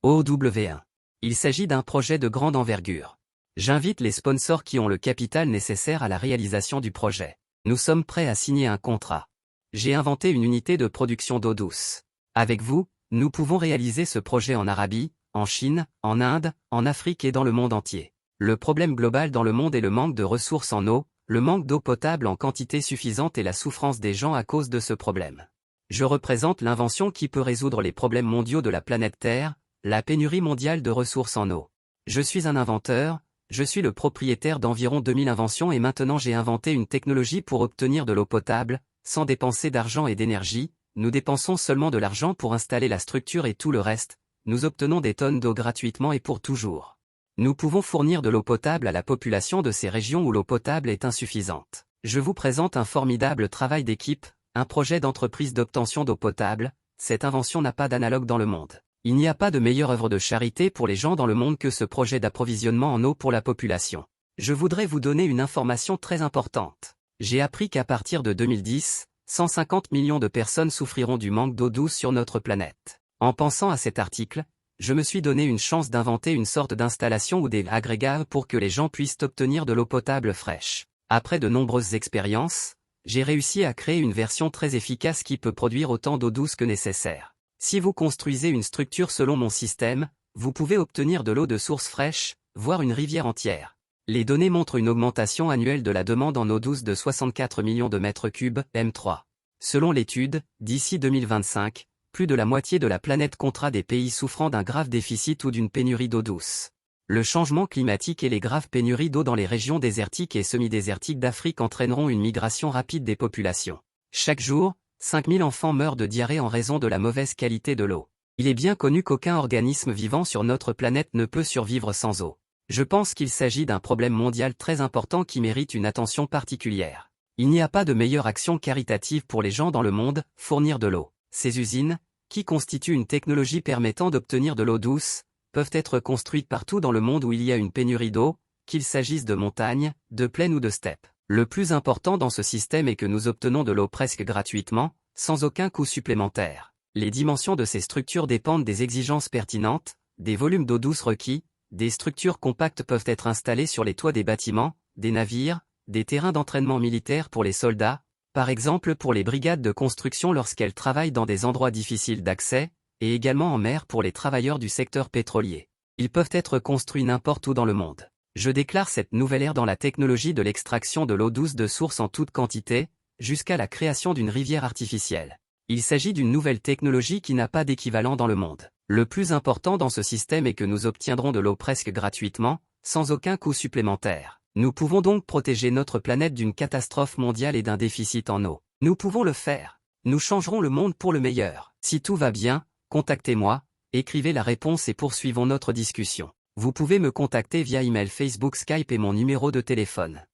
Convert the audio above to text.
OW1. Il s'agit d'un projet de grande envergure. J'invite les sponsors qui ont le capital nécessaire à la réalisation du projet. Nous sommes prêts à signer un contrat. J'ai inventé une unité de production d'eau douce. Avec vous, nous pouvons réaliser ce projet en Arabie, en Chine, en Inde, en Afrique et dans le monde entier. Le problème global dans le monde est le manque de ressources en eau, le manque d'eau potable en quantité suffisante et la souffrance des gens à cause de ce problème. Je représente l'invention qui peut résoudre les problèmes mondiaux de la planète Terre, la pénurie mondiale de ressources en eau. Je suis un inventeur, je suis le propriétaire d'environ 2000 inventions et maintenant j'ai inventé une technologie pour obtenir de l'eau potable, sans dépenser d'argent et d'énergie. Nous dépensons seulement de l'argent pour installer la structure et tout le reste, nous obtenons des tonnes d'eau gratuitement et pour toujours. Nous pouvons fournir de l'eau potable à la population de ces régions où l'eau potable est insuffisante. Je vous présente un formidable travail d'équipe, un projet d'entreprise d'obtention d'eau potable. Cette invention n'a pas d'analogue dans le monde. Il n'y a pas de meilleure œuvre de charité pour les gens dans le monde que ce projet d'approvisionnement en eau pour la population. Je voudrais vous donner une information très importante. J'ai appris qu'à partir de 2010, 150 millions de personnes souffriront du manque d'eau douce sur notre planète. En pensant à cet article, je me suis donné une chance d'inventer une sorte d'installation ou des agrégats pour que les gens puissent obtenir de l'eau potable fraîche. Après de nombreuses expériences, j'ai réussi à créer une version très efficace qui peut produire autant d'eau douce que nécessaire. Si vous construisez une structure selon mon système, vous pouvez obtenir de l'eau de source fraîche, voire une rivière entière. Les données montrent une augmentation annuelle de la demande en eau douce de 64 millions de mètres cubes, M3. Selon l'étude, d'ici 2025, plus de la moitié de la planète comptera des pays souffrant d'un grave déficit ou d'une pénurie d'eau douce. Le changement climatique et les graves pénuries d'eau dans les régions désertiques et semi-désertiques d'Afrique entraîneront une migration rapide des populations. Chaque jour, 5000 enfants meurent de diarrhée en raison de la mauvaise qualité de l'eau. Il est bien connu qu'aucun organisme vivant sur notre planète ne peut survivre sans eau. Je pense qu'il s'agit d'un problème mondial très important qui mérite une attention particulière. Il n'y a pas de meilleure action caritative pour les gens dans le monde, fournir de l'eau. Ces usines, qui constituent une technologie permettant d'obtenir de l'eau douce, peuvent être construites partout dans le monde où il y a une pénurie d'eau, qu'il s'agisse de montagnes, de plaines ou de steppes. Le plus important dans ce système est que nous obtenons de l'eau presque gratuitement, sans aucun coût supplémentaire. Les dimensions de ces structures dépendent des exigences pertinentes, des volumes d'eau douce requis. Des structures compactes peuvent être installées sur les toits des bâtiments, des navires, des terrains d'entraînement militaires pour les soldats, par exemple pour les brigades de construction lorsqu'elles travaillent dans des endroits difficiles d'accès, et également en mer pour les travailleurs du secteur pétrolier. Ils peuvent être construits n'importe où dans le monde. Je déclare cette nouvelle ère dans la technologie de l'extraction de l'eau douce de source en toute quantité, jusqu'à la création d'une rivière artificielle. Il s'agit d'une nouvelle technologie qui n'a pas d'équivalent dans le monde. Le plus important dans ce système est que nous obtiendrons de l'eau presque gratuitement, sans aucun coût supplémentaire. Nous pouvons donc protéger notre planète d'une catastrophe mondiale et d'un déficit en eau. Nous pouvons le faire. Nous changerons le monde pour le meilleur. Si tout va bien, contactez-moi, écrivez la réponse et poursuivons notre discussion. Vous pouvez me contacter via email, Facebook, Skype et mon numéro de téléphone.